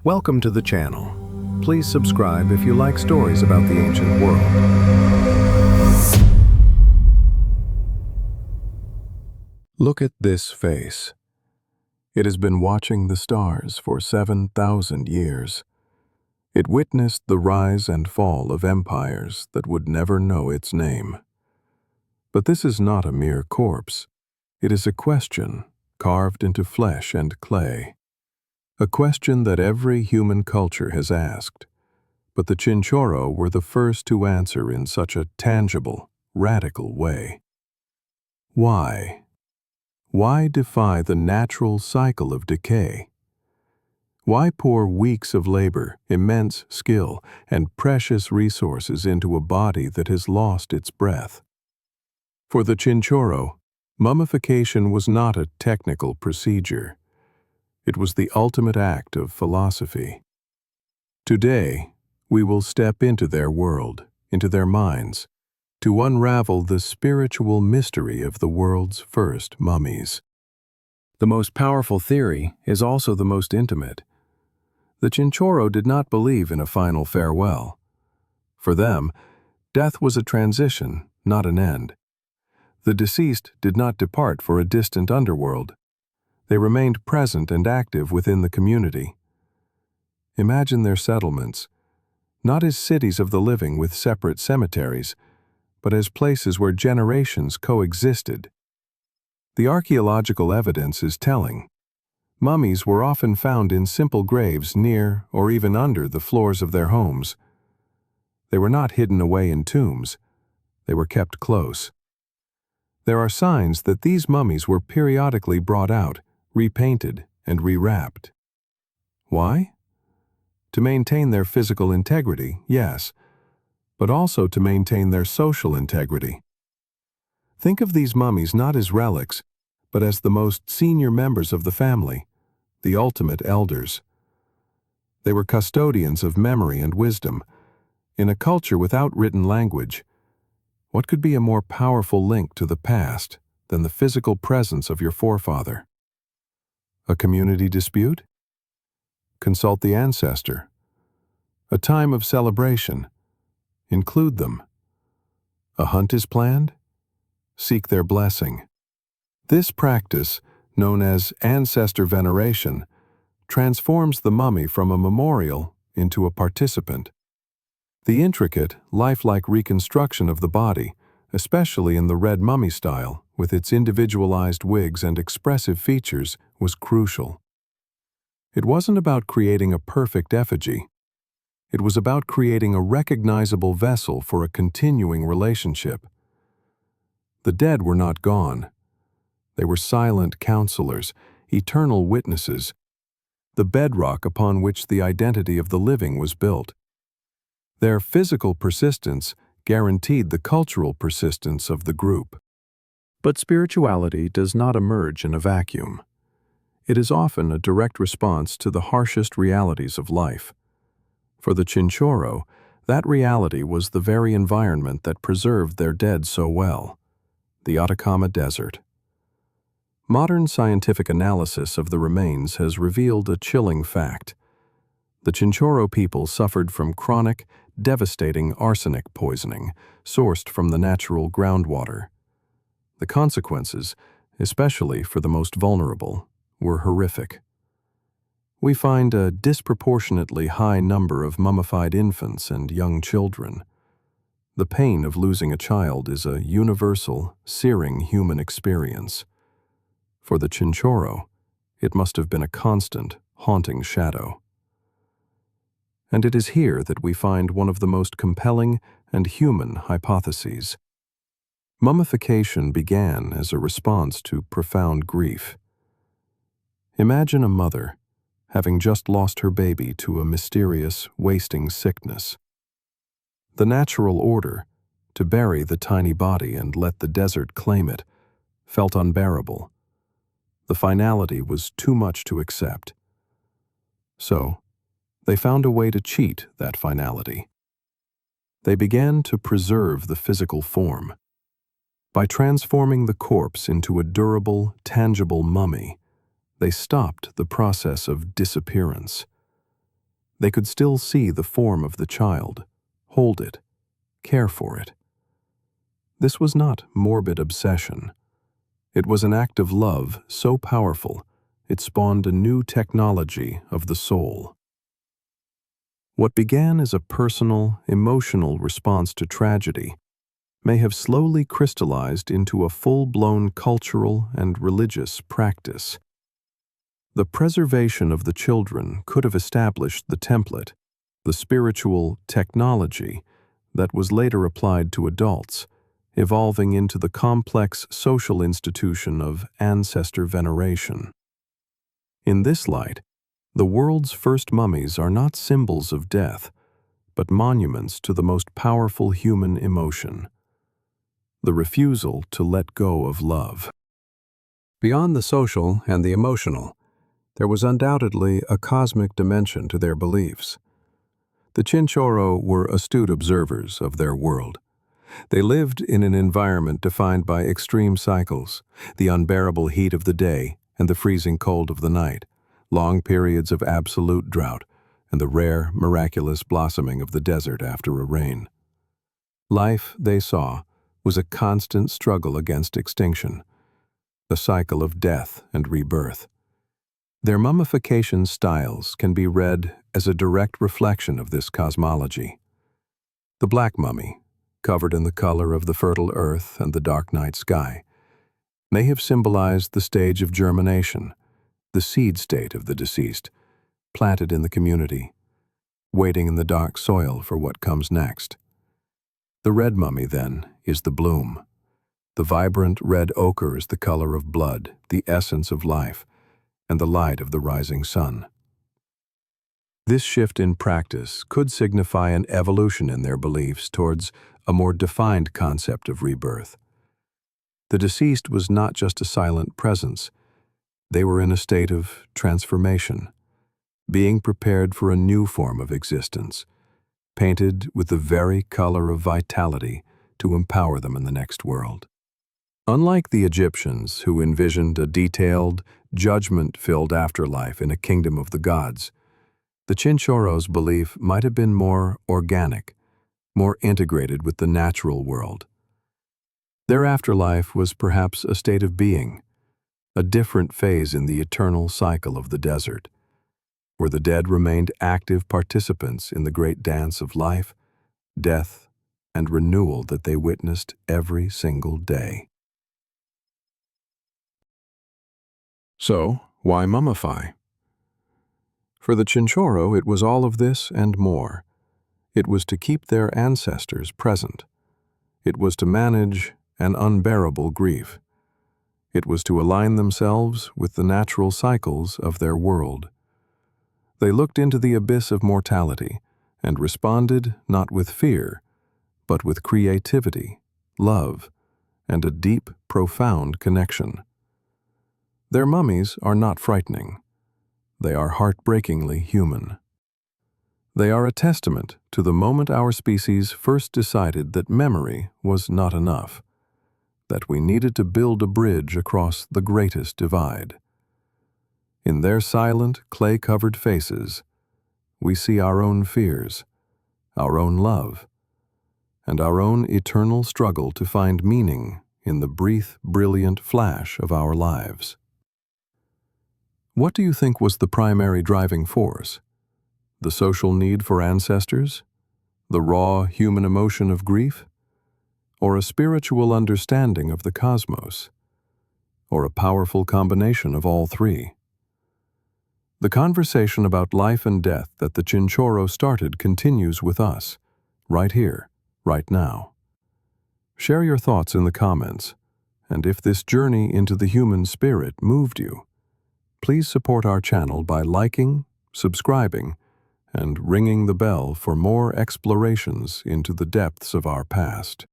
Welcome to the channel. Please subscribe if you like stories about the ancient world. Look at this face. It has been watching the stars for 7,000 years. It witnessed the rise and fall of empires that would never know its name. But this is not a mere corpse. It is a question carved into flesh and clay. A question that every human culture has asked, but the Chinchorro were the first to answer in such a tangible, radical way. Why? Why defy the natural cycle of decay? Why pour weeks of labor, immense skill, and precious resources into a body that has lost its breath? For the Chinchorro, mummification was not a technical procedure. It was the ultimate act of philosophy. Today, we will step into their world, into their minds, to unravel the spiritual mystery of the world's first mummies. The most powerful theory is also the most intimate. The Chinchorro did not believe in a final farewell. For them, death was a transition, not an end. The deceased did not depart for a distant underworld. They remained present and active within the community. Imagine their settlements, not as cities of the living with separate cemeteries, but as places where generations coexisted. The archaeological evidence is telling. Mummies were often found in simple graves near or even under the floors of their homes. They were not hidden away in tombs. They were kept close. There are signs that these mummies were periodically brought out, repainted, and rewrapped. Why? To maintain their physical integrity, yes, but also to maintain their social integrity. Think of these mummies not as relics, but as the most senior members of the family, the ultimate elders. They were custodians of memory and wisdom. In a culture without written language, what could be a more powerful link to the past than the physical presence of your forefather? A community dispute? Consult the ancestor. A time of celebration? Include them. A hunt is planned? Seek their blessing. This practice, known as ancestor veneration, transforms the mummy from a memorial into a participant. The intricate, lifelike reconstruction of the body, especially in the red mummy style, with its individualized wigs and expressive features, was crucial. It wasn't about creating a perfect effigy. It was about creating a recognizable vessel for a continuing relationship. The dead were not gone. They were silent counselors, eternal witnesses, the bedrock upon which the identity of the living was built. Their physical persistence guaranteed the cultural persistence of the group. But spirituality does not emerge in a vacuum. It is often a direct response to the harshest realities of life. For the Chinchorro, that reality was the very environment that preserved their dead so well, the Atacama Desert. Modern scientific analysis of the remains has revealed a chilling fact. The Chinchorro people suffered from chronic, devastating arsenic poisoning sourced from the natural groundwater. The consequences, especially for the most vulnerable, were horrific. We find a disproportionately high number of mummified infants and young children. The pain of losing a child is a universal, searing human experience. For the Chinchorro, it must have been a constant, haunting shadow. And it is here that we find one of the most compelling and human hypotheses. Mummification began as a response to profound grief. Imagine a mother, having just lost her baby to a mysterious, wasting sickness. The natural order, to bury the tiny body and let the desert claim it, felt unbearable. The finality was too much to accept. So, they found a way to cheat that finality. They began to preserve the physical form. By transforming the corpse into a durable, tangible mummy, they stopped the process of disappearance. They could still see the form of the child, hold it, care for it. This was not morbid obsession. It was an act of love so powerful, it spawned a new technology of the soul. What began as a personal, emotional response to tragedy may have slowly crystallized into a full-blown cultural and religious practice. The preservation of the children could have established the template, the spiritual technology that was later applied to adults, evolving into the complex social institution of ancestor veneration. In this light, the world's first mummies are not symbols of death, but monuments to the most powerful human emotion, the refusal to let go of love. Beyond the social and the emotional, there was undoubtedly a cosmic dimension to their beliefs. The Chinchorro were astute observers of their world. They lived in an environment defined by extreme cycles, the unbearable heat of the day and the freezing cold of the night, long periods of absolute drought, and the rare, miraculous blossoming of the desert after a rain. Life, they saw, was a constant struggle against extinction, a cycle of death and rebirth. Their mummification styles can be read as a direct reflection of this cosmology. The black mummy, covered in the color of the fertile earth and the dark night sky, may have symbolized the stage of germination, the seed state of the deceased, planted in the community, waiting in the dark soil for what comes next. The red mummy, then, is the bloom. The vibrant red ochre is the color of blood, the essence of life, and the light of the rising sun. This shift in practice could signify an evolution in their beliefs towards a more defined concept of rebirth. The deceased was not just a silent presence. They were in a state of transformation, being prepared for a new form of existence, painted with the very color of vitality to empower them in the next world. Unlike the Egyptians, who envisioned a detailed, judgment-filled afterlife in a kingdom of the gods, the Chinchorro's belief might have been more organic, more integrated with the natural world. Their afterlife was perhaps a state of being, a different phase in the eternal cycle of the desert, where the dead remained active participants in the great dance of life, death, and renewal that they witnessed every single day. So, why mummify? For the Chinchorro, it was all of this and more. It was to keep their ancestors present. It was to manage an unbearable grief. It was to align themselves with the natural cycles of their world. They looked into the abyss of mortality and responded not with fear, but with creativity, love, and a deep, profound connection. Their mummies are not frightening. They are heartbreakingly human. They are a testament to the moment our species first decided that memory was not enough, that we needed to build a bridge across the greatest divide. In their silent, clay-covered faces, we see our own fears, our own love, and our own eternal struggle to find meaning in the brief, brilliant flash of our lives. What do you think was the primary driving force? The social need for ancestors? The raw human emotion of grief? Or a spiritual understanding of the cosmos? Or a powerful combination of all three? The conversation about life and death that the Chinchorro started continues with us, right here, right now. Share your thoughts in the comments, and if this journey into the human spirit moved you, please support our channel by liking, subscribing, and ringing the bell for more explorations into the depths of our past.